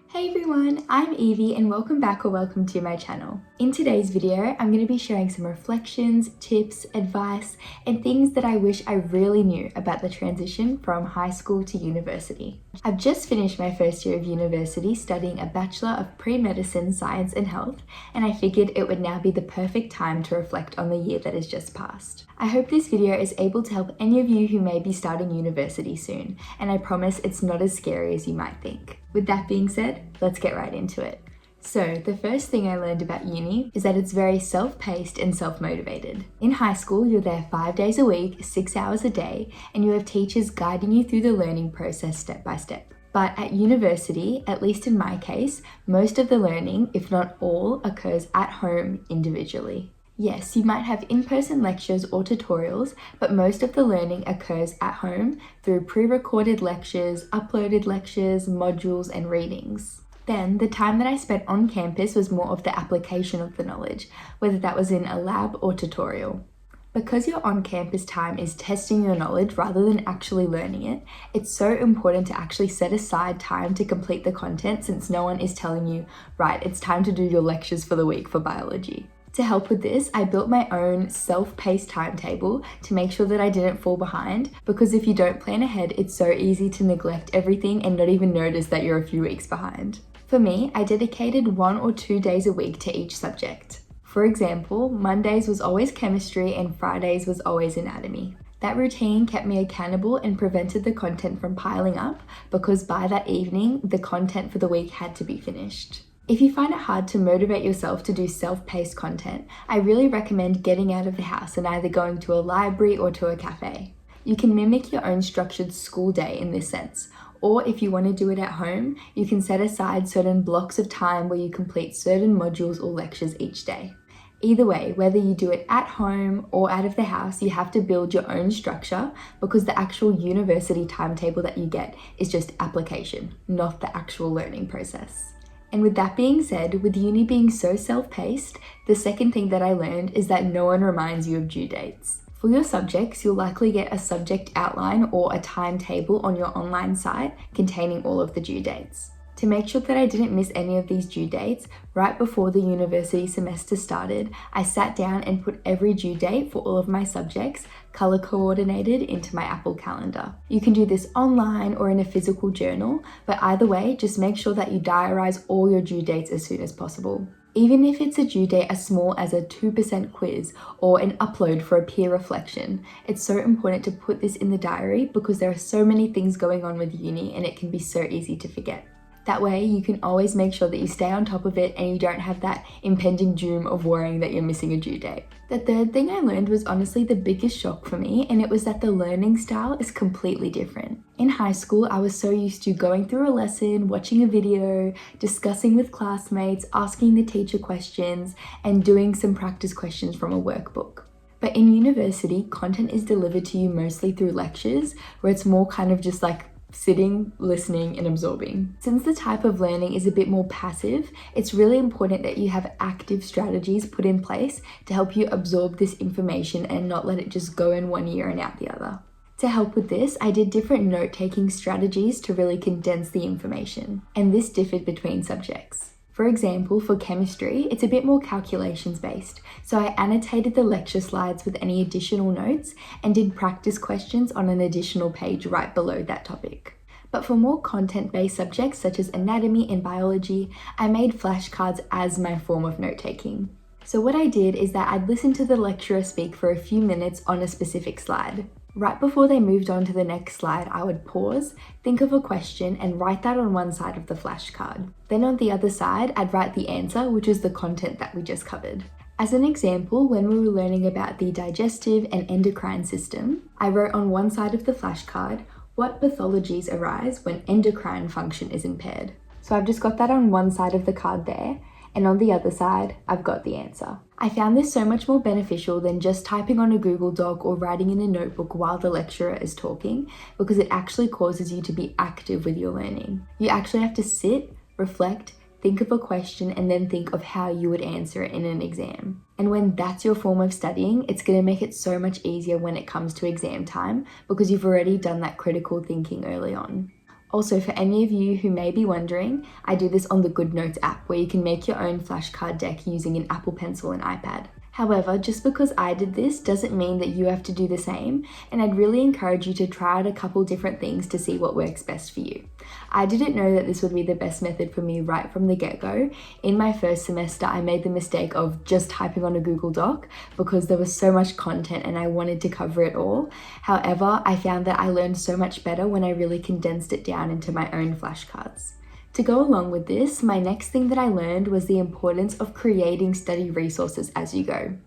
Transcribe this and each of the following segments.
Hey everyone, I'm Evie and welcome back or welcome to my channel. In today's video, I'm going to be sharing some reflections, tips, advice, and things that I wish I really knew about the transition from high school to university. I've just finished my first year of university studying a Bachelor of Pre-Medicine Science and Health, and I figured it would now be the perfect time to reflect on the year that has just passed. I hope this video is able to help any of you who may be starting university soon, and I promise it's not as scary as you might think. With that being said, let's get right into it. So, the first thing I learned about uni is that it's very self-paced and self-motivated. In high school, you're there 5 days a week, 6 hours a day, and you have teachers guiding you through the learning process step by step. But at university, at least in my case, most of the learning, if not all, occurs at home individually. Yes, you might have in-person lectures or tutorials, but most of the learning occurs at home through pre-recorded lectures, uploaded lectures, modules, and readings. Then, the time that I spent on campus was more of the application of the knowledge, whether that was in a lab or tutorial. Because your on-campus time is testing your knowledge rather than actually learning it, it's so important to actually set aside time to complete the content since no one is telling you, right, it's time to do your lectures for the week for biology. To help with this, I built my own self-paced timetable to make sure that I didn't fall behind, because if you don't plan ahead, it's so easy to neglect everything and not even notice that you're a few weeks behind. For me, I dedicated 1 or 2 days a week to each subject. For example, Mondays was always chemistry and Fridays was always anatomy. That routine kept me accountable and prevented the content from piling up, because by that evening, the content for the week had to be finished. If you find it hard to motivate yourself to do self-paced content, I really recommend getting out of the house and either going to a library or to a cafe. You can mimic your own structured school day in this sense, or if you want to do it at home, you can set aside certain blocks of time where you complete certain modules or lectures each day. Either way, whether you do it at home or out of the house, you have to build your own structure, because the actual university timetable that you get is just application, not the actual learning process. And with that being said, with uni being so self-paced, the second thing that I learned is that no one reminds you of due dates. For your subjects, you'll likely get a subject outline or a timetable on your online site containing all of the due dates. To make sure that I didn't miss any of these due dates, right before the university semester started, I sat down and put every due date for all of my subjects color coordinated into my Apple Calendar. You can do this online or in a physical journal, but either way, just make sure that you diarize all your due dates as soon as possible. Even if it's a due date as small as a 2% quiz or an upload for a peer reflection, it's so important to put this in the diary because there are so many things going on with uni and it can be so easy to forget. That way, you can always make sure that you stay on top of it and you don't have that impending doom of worrying that you're missing a due date. The third thing I learned was honestly the biggest shock for me, and it was that the learning style is completely different. In high school, I was so used to going through a lesson, watching a video, discussing with classmates, asking the teacher questions, and doing some practice questions from a workbook. But in university, content is delivered to you mostly through lectures, where it's more kind of just like sitting, listening, and absorbing. Since the type of learning is a bit more passive, it's really important that you have active strategies put in place to help you absorb this information and not let it just go in one ear and out the other. To help with this, I did different note-taking strategies to really condense the information, and this differed between subjects. For example, for chemistry, it's a bit more calculations-based, so I annotated the lecture slides with any additional notes and did practice questions on an additional page right below that topic. But for more content-based subjects such as anatomy and biology, I made flashcards as my form of note-taking. So what I did is that I'd listen to the lecturer speak for a few minutes on a specific slide. Right before they moved on to the next slide, I would pause, think of a question, and write that on one side of the flashcard. Then on the other side, I'd write the answer, which is the content that we just covered. As an example, when we were learning about the digestive and endocrine system, I wrote on one side of the flashcard, what pathologies arise when endocrine function is impaired. So I've just got that on one side of the card there, and on the other side, I've got the answer. I found this so much more beneficial than just typing on a Google Doc or writing in a notebook while the lecturer is talking, because it actually causes you to be active with your learning. You actually have to sit, reflect, think of a question, and then think of how you would answer it in an exam. And when that's your form of studying, it's going to make it so much easier when it comes to exam time, because you've already done that critical thinking early on. Also, for any of you who may be wondering, I do this on the GoodNotes app where you can make your own flashcard deck using an Apple Pencil and iPad. However, just because I did this doesn't mean that you have to do the same, and I'd really encourage you to try out a couple different things to see what works best for you. I didn't know that this would be the best method for me right from the get-go. In my first semester, I made the mistake of just typing on a Google Doc because there was so much content and I wanted to cover it all. However, I found that I learned so much better when I really condensed it down into my own flashcards. To go along with this, my next thing that I learned was the importance of creating study resources as you go.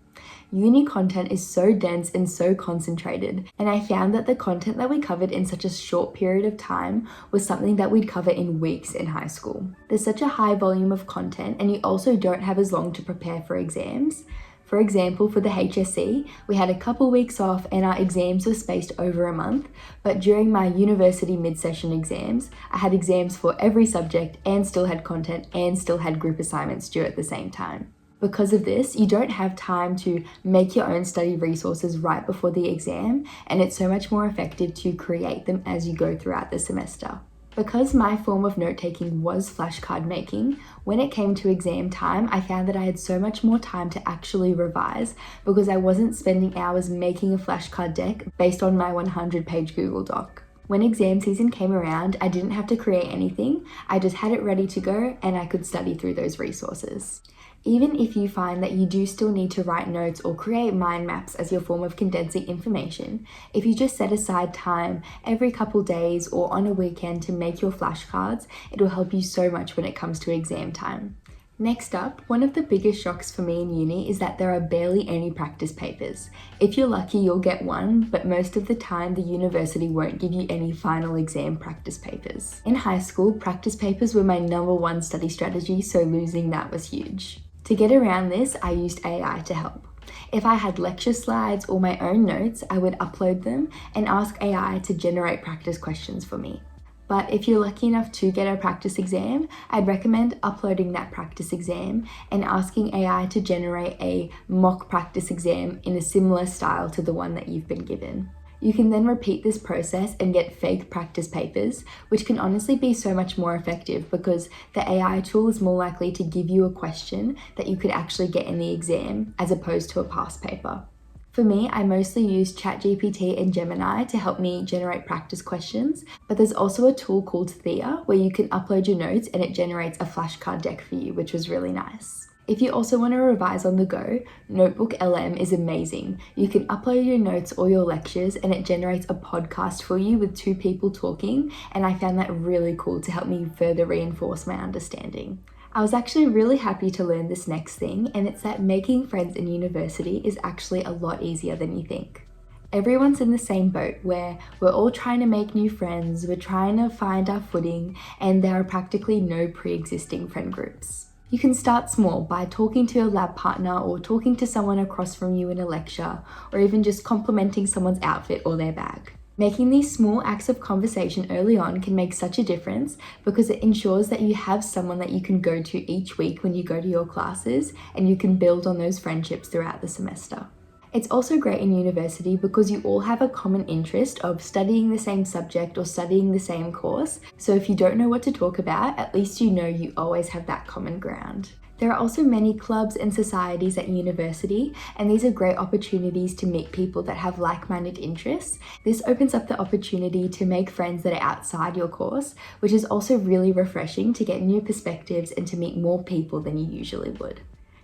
Uni content is so dense and so concentrated, and I found that the content that we covered in such a short period of time was something that we'd cover in weeks in high school. There's such a high volume of content, and you also don't have as long to prepare for exams. For example, for the HSC, we had a couple weeks off and our exams were spaced over a month, but during my university mid-session exams, I had exams for every subject and still had content and still had group assignments due at the same time. Because of this, you don't have time to make your own study resources right before the exam, and it's so much more effective to create them as you go throughout the semester. Because my form of note-taking was flashcard making, when it came to exam time, I found that I had so much more time to actually revise because I wasn't spending hours making a flashcard deck based on my 100-page Google Doc. When exam season came around, I didn't have to create anything, I just had it ready to go and I could study through those resources. Even if you find that you do still need to write notes or create mind maps as your form of condensing information, if you just set aside time every couple days or on a weekend to make your flashcards, it will help you so much when it comes to exam time. Next up, one of the biggest shocks for me in uni is that there are barely any practice papers. If you're lucky, you'll get one, but most of the time the university won't give you any final exam practice papers. In high school, practice papers were my #1 study strategy, so losing that was huge. To get around this, I used AI to help. If I had lecture slides or my own notes, I would upload them and ask AI to generate practice questions for me. But if you're lucky enough to get a practice exam, I'd recommend uploading that practice exam and asking AI to generate a mock practice exam in a similar style to the one that you've been given. You can then repeat this process and get fake practice papers, which can honestly be so much more effective because the AI tool is more likely to give you a question that you could actually get in the exam as opposed to a past paper. For me, I mostly use ChatGPT and Gemini to help me generate practice questions, but there's also a tool called Thea where you can upload your notes and it generates a flashcard deck for you, which was really nice. If you also want to revise on the go, Notebook LM is amazing. You can upload your notes or your lectures and it generates a podcast for you with 2 people talking, and I found that really cool to help me further reinforce my understanding. I was actually really happy to learn this next thing, and it's that making friends in university is actually a lot easier than you think. Everyone's in the same boat where we're all trying to make new friends, we're trying to find our footing, and there are practically no pre-existing friend groups. You can start small by talking to your lab partner or talking to someone across from you in a lecture, or even just complimenting someone's outfit or their bag. Making these small acts of conversation early on can make such a difference because it ensures that you have someone that you can go to each week when you go to your classes, and you can build on those friendships throughout the semester. It's also great in university because you all have a common interest of studying the same subject or studying the same course, so if you don't know what to talk about, at least you know you always have that common ground. There are also many clubs and societies at university, and these are great opportunities to meet people that have like-minded interests. This opens up the opportunity to make friends that are outside your course, which is also really refreshing to get new perspectives and to meet more people than you usually would.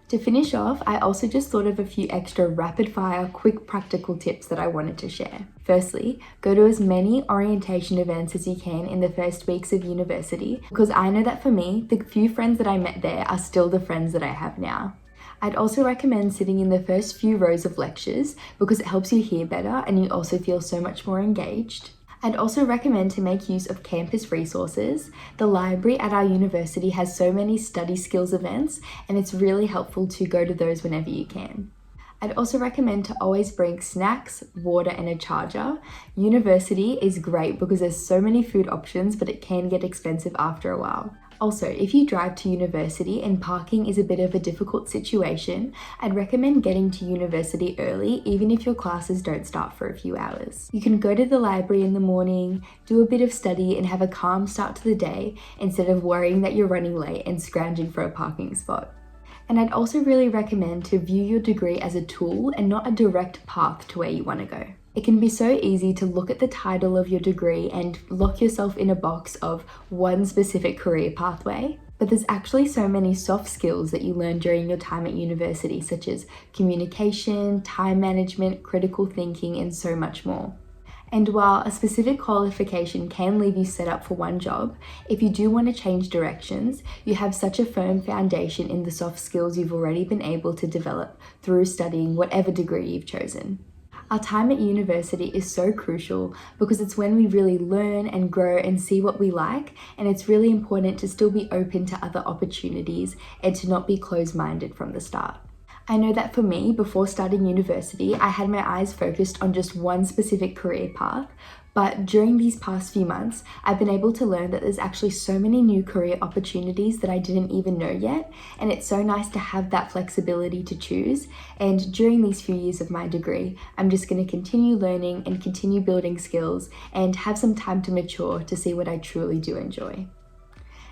To finish off, I also just thought of a few extra rapid-fire, quick practical tips that I wanted to share. Firstly, go to as many orientation events as you can in the first weeks of university, because I know that for me, the few friends that I met there are still the friends that I have now. I'd also recommend sitting in the first few rows of lectures because it helps you hear better and you also feel so much more engaged. I'd also recommend to make use of campus resources. The library at our university has so many study skills events, and it's really helpful to go to those whenever you can. I'd also recommend to always bring snacks, water, and a charger. University is great because there's so many food options, but it can get expensive after a while. Also, if you drive to university and parking is a bit of a difficult situation, I'd recommend getting to university early, even if your classes don't start for a few hours. You can go to the library in the morning, do a bit of study, and have a calm start to the day instead of worrying that you're running late and scrounging for a parking spot. And I'd also really recommend to view your degree as a tool and not a direct path to where you want to go. It can be so easy to look at the title of your degree and lock yourself in a box of one specific career pathway, but there's actually so many soft skills that you learn during your time at university, such as communication, time management, critical thinking, and so much more. And while a specific qualification can leave you set up for one job, if you do want to change directions, you have such a firm foundation in the soft skills you've already been able to develop through studying whatever degree you've chosen. Our time at university is so crucial because it's when we really learn and grow and see what we like, and it's really important to still be open to other opportunities and to not be closed-minded from the start. I know that for me, before starting university, I had my eyes focused on just one specific career path, but during these past few months, I've been able to learn that there's actually so many new career opportunities that I didn't even know yet, and it's so nice to have that flexibility to choose. And during these few years of my degree, I'm just going to continue learning and continue building skills and have some time to mature to see what I truly do enjoy.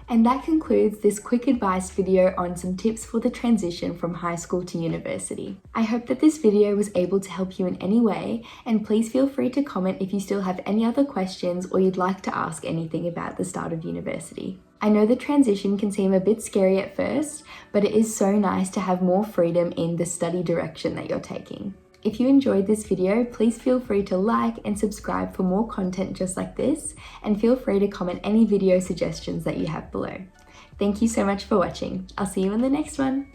And that concludes this quick advice video on some tips for the transition from high school to university. I hope that this video was able to help you in any way, and please feel free to comment if you still have any other questions or you'd like to ask anything about the start of university. I know the transition can seem a bit scary at first, but it is so nice to have more freedom in the study direction that you're taking. If you enjoyed this video, please feel free to like and subscribe for more content just like this, and feel free to comment any video suggestions that you have below. Thank you so much for watching. I'll see you in the next one.